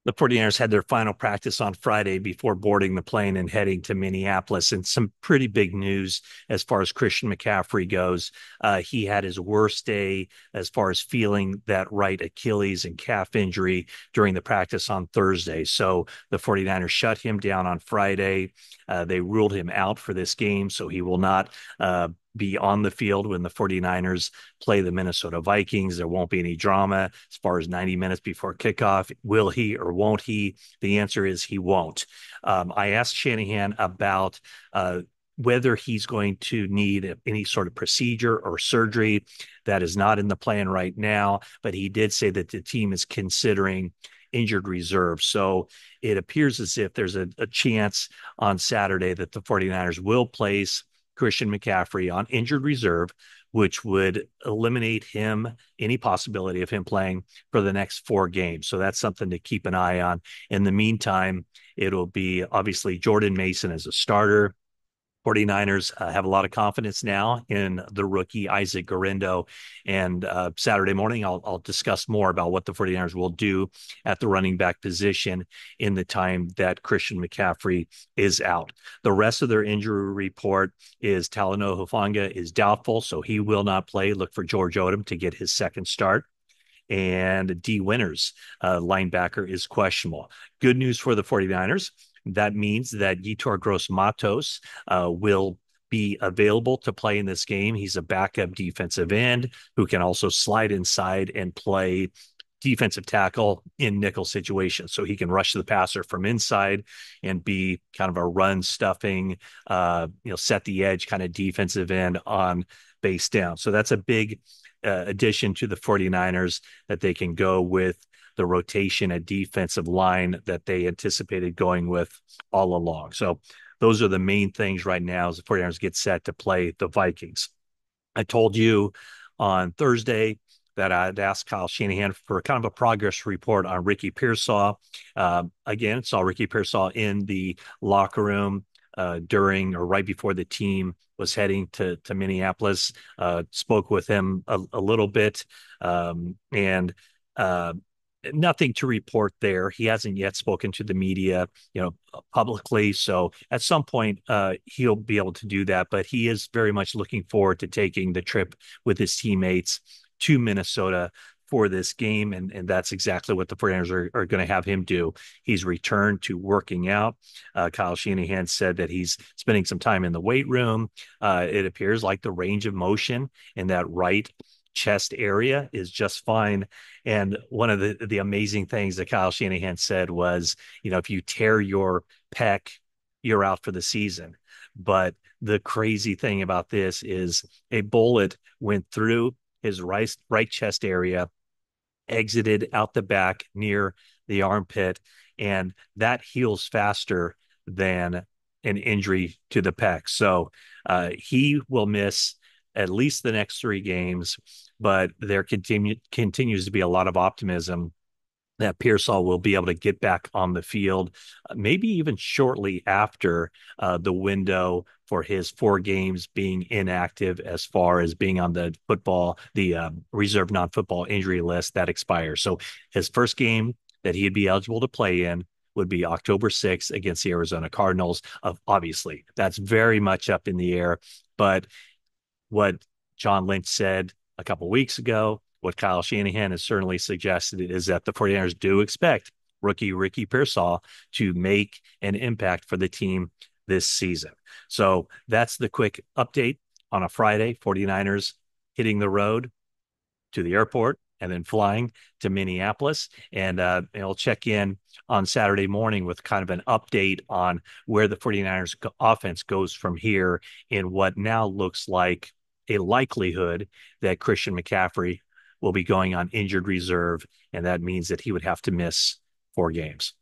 The 49ers had their final practice on Friday before boarding the plane and heading to Minneapolis. And some pretty big news as far as Christian McCaffrey goes. He had his worst day as far as feeling that right Achilles and calf injury during the practice on Thursday. So the 49ers shut him down on Friday. They ruled him out for this game, so he will not be on the field when the 49ers play the Minnesota Vikings. There won't be any drama as far as 90 minutes before kickoff. Will he or won't he? The answer is he won't. I asked Shanahan about whether he's going to need any sort of procedure or surgery. That is not in the plan right now, but he did say that the team is considering injured reserve. So it appears as if there's a chance on Saturday that the 49ers will place Christian McCaffrey on injured reserve, which would eliminate him, any possibility of him playing for the next 4 games. So that's something to keep an eye on. In the meantime, it'll be obviously Jordan Mason as a starter. 49ers have a lot of confidence now in the rookie Isaac Guerendo. And Saturday morning, I'll discuss more about what the 49ers will do at the running back position in the time that Christian McCaffrey is out. The rest of their injury report is Talanoa Hufanga is doubtful, so he will not play. Look for George Odom to get his second start. And D. Winters, linebacker, is questionable. Good news for the 49ers. That means that Yetur Gross-Matos will be available to play in this game. He's a backup defensive end who can also slide inside and play defensive tackle in nickel situations. So he can rush the passer from inside and be kind of a run stuffing, set the edge kind of defensive end on base down. So that's a big addition to the 49ers that they can go with the rotation at defensive line that they anticipated going with all along. So those are the main things right now as the 49ers get set to play the Vikings. I told you on Thursday that I'd asked Kyle Shanahan for kind of a progress report on Ricky Pearsall. Again, saw Ricky Pearsall in the locker room during or right before the team was heading to Minneapolis. Spoke with him a little bit, and nothing to report there. He hasn't yet spoken to the media, publicly. So at some point, he'll be able to do that. But he is very much looking forward to taking the trip with his teammates to Minnesota for this game. And that's exactly what the 49ers are going to have him do. He's returned to working out. Kyle Shanahan said that he's spending some time in the weight room. It appears like the range of motion in that right chest area is just fine. And one of the amazing things that Kyle Shanahan said was, if you tear your pec, you're out for the season. But the crazy thing about this is a bullet went through his right chest area, exited out the back near the armpit, and that heals faster than an injury to the pec. So he will miss at least the next 3 games, but there continues to be a lot of optimism that Pearsall will be able to get back on the field, maybe even shortly after the window for his 4 games being inactive, as far as being on the reserve non-football injury list that expires. So his first game that he'd be eligible to play in would be October 6th against the Arizona Cardinals. Obviously, that's very much up in the air, but what John Lynch said a couple of weeks ago, what Kyle Shanahan has certainly suggested, is that the 49ers do expect rookie Ricky Pearsall to make an impact for the team this season. So that's the quick update on a Friday. 49ers hitting the road to the airport and then flying to Minneapolis. And I'll check in on Saturday morning with kind of an update on where the 49ers offense goes from here in what now looks like a likelihood that Christian McCaffrey will be going on injured reserve, and that means that he would have to miss 4 games.